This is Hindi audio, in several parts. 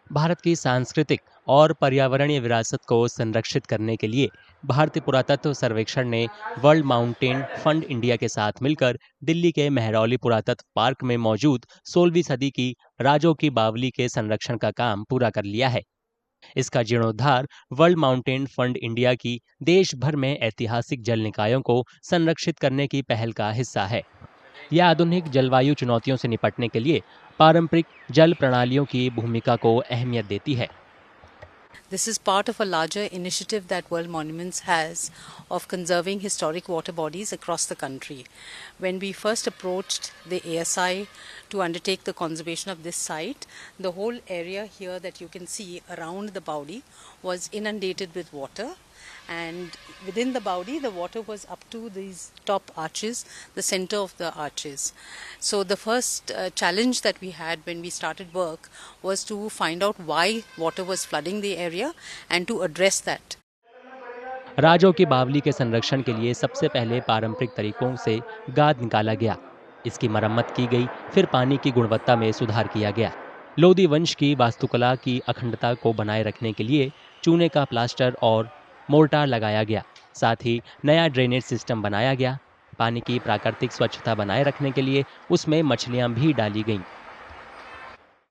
भारत की सांस्कृतिक और पर्यावरणीय विरासत को संरक्षित करने के लिए भारतीय पुरातत्व सर्वेक्षण ने वर्ल्ड माउंटेन फंड इंडिया के साथ मिलकर दिल्ली के महरौली पुरातत्व पार्क में मौजूद 16वीं सदी की राजों की बावली के संरक्षण का काम पूरा कर लिया है। इसका जीर्णोद्धार वर्ल्ड माउंटेन फंड इंडिया की देश भर में ऐतिहासिक जल निकायों को संरक्षित करने की पहल का हिस्सा है। यह आधुनिक जलवायु चुनौतियों से निपटने के लिए पारंपरिक जल प्रणालियों की भूमिका को अहमियत देती है। This is part of a larger initiative that World Monuments has of conserving historic water bodies across the country. When we first approached the ASI to undertake the conservation of this site, the whole area here that you can see around the Baudi was inundated with water, and within the Baudi the water was up to these top arches, the center of the arches. So the first challenge that we had when we started work was to find out why water was flooding the area and to address that. राजों की बावली के संरक्षण के लिए सबसे पहले पारंपरिक तरीकों से गाद निकाला गया, इसकी मरम्मत की गई, फिर पानी की गुणवत्ता में सुधार किया गया। लोधी वंश की वास्तुकला की अखंडता को बनाए रखने के लिए चूने का प्लास्टर और मोर्टार लगाया गया। साथ ही नया ड्रेनेज सिस्टम बनाया गया। पानी की प्राकृतिक स्वच्छता बनाए रखने के लिए उसमें मछलियां भी डाली गईं।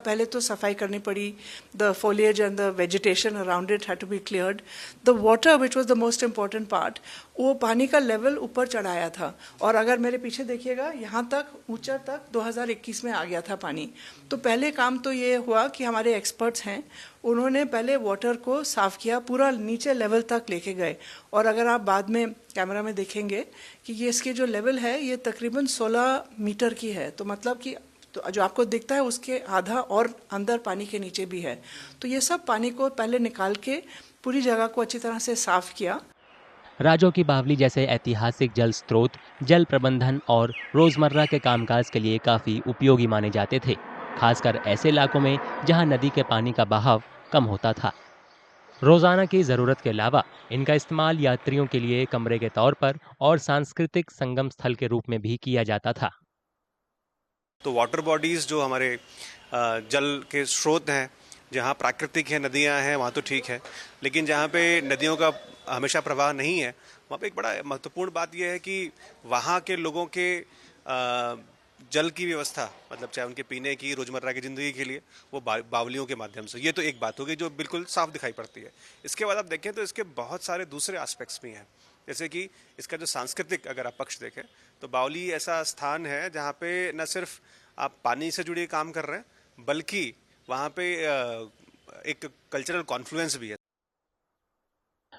पहले तो सफाई करनी पड़ी, the foliage and the vegetation around it had to be cleared. The water which was the most important part, वो पानी का लेवल ऊपर चढ़ाया था, और अगर मेरे पीछे देखिएगा यहाँ तक ऊंचा तक 2021 में आ गया था पानी। तो पहले काम तो ये हुआ कि हमारे एक्सपर्ट्स हैं, उन्होंने पहले वाटर को साफ किया, पूरा नीचे लेवल तक लेके गए। और अगर आप बाद में कैमरा में देखेंगे कि ये इसकी जो लेवल है ये तकरीबन 16 मीटर की है, तो मतलब कि तो जो आपको दिखता है उसके आधा और अंदर पानी के नीचे भी है। तो ये सब पानी को पहले निकाल के पूरी जगह को अच्छी तरह से साफ किया। राजों की बावली जैसे ऐतिहासिक जल स्रोत जल प्रबंधन और रोजमर्रा के कामकाज के लिए काफी उपयोगी माने जाते थे, खासकर ऐसे इलाकों में जहां नदी के पानी का बहाव कम होता था। रोजाना की जरूरत के अलावा इनका इस्तेमाल यात्रियों के लिए कमरे के तौर पर और सांस्कृतिक संगम स्थल के रूप में भी किया जाता था। तो वाटर बॉडीज़ जो हमारे जल के स्रोत हैं, जहाँ प्राकृतिक है, नदियाँ हैं, वहाँ तो ठीक है, लेकिन जहाँ पे नदियों का हमेशा प्रवाह नहीं है, वहाँ पे एक बड़ा महत्वपूर्ण बात यह है कि वहाँ के लोगों के जल की व्यवस्था, मतलब चाहे उनके पीने की, रोज़मर्रा की ज़िंदगी के लिए, वो बावलियों के माध्यम से। ये तो एक बात हो गई जो बिल्कुल साफ दिखाई पड़ती है। इसके बाद आप देखें तो इसके बहुत सारे दूसरे एस्पेक्ट्स भी हैं, जैसे कि इसका जो सांस्कृतिक अगर आप पक्ष देखें तो बावली ऐसा स्थान है जहाँ पे न सिर्फ आप पानी से जुड़े काम कर रहे हैं, बल्कि वहाँ पे एक कल्चरल कॉन्फ्लुएंस भी है।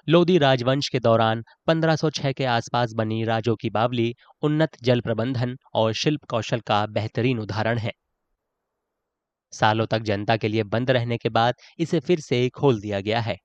लोधी राजवंश के दौरान 1506 के आसपास बनी राजों की बावली उन्नत जल प्रबंधन और शिल्प कौशल का बेहतरीन उदाहरण है। सालों तक जनता के लिए बंद रहने के बाद इसे फिर से खोल दिया गया है।